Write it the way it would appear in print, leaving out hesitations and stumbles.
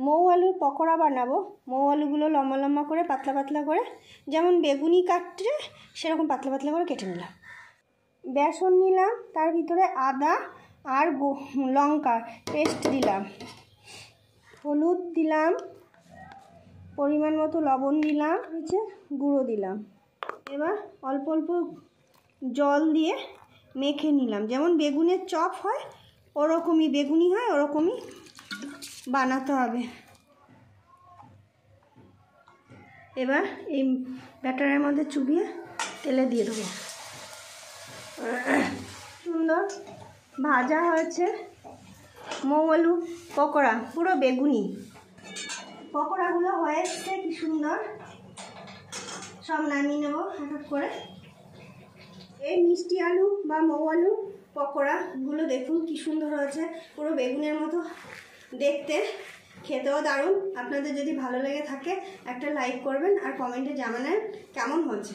মৌ আলুর পকোড়া বানাবো। মৌ আলুগুলো লম্বা লম্বা করে পাতলা পাতলা করে, যেমন বেগুনি কাটতে সেরকম পাতলা পাতলা করে কেটে নিলাম। বেসন নিলাম, তার ভিতরে আদা আর লঙ্কার পেস্ট দিলাম, হলুদ দিলাম, পরিমাণ মতো লবণ দিলাম, নিচে গুঁড়ো দিলাম। এবার অল্প অল্প জল দিয়ে মেখে নিলাম, যেমন বেগুনের চপ হয় ওরকমই, বেগুনি হয় ওরকমই বানাতে হবে। এবার এই ব্যাটারের মধ্যে চুবিয়ে তেলে দিয়ে দেবো। সুন্দর ভাজা হয়েছে মৌ আলু পকোড়া, পুরো বেগুনি। পকোড়াগুলো হয়ে এসছে, কি সুন্দর। সব নামিয়ে নেবো এক এক করে। এই মিষ্টি আলু বা মৌ আলু পকোড়াগুলো দেখুন কি সুন্দর হয়েছে, পুরো বেগুনের মতো দেখতে, খেতেও দারুণ। আপনাদের যদি ভালো লেগে থাকে একটা লাইক করবেন আর কমেন্টে জানাবেন কেমন হয়েছে।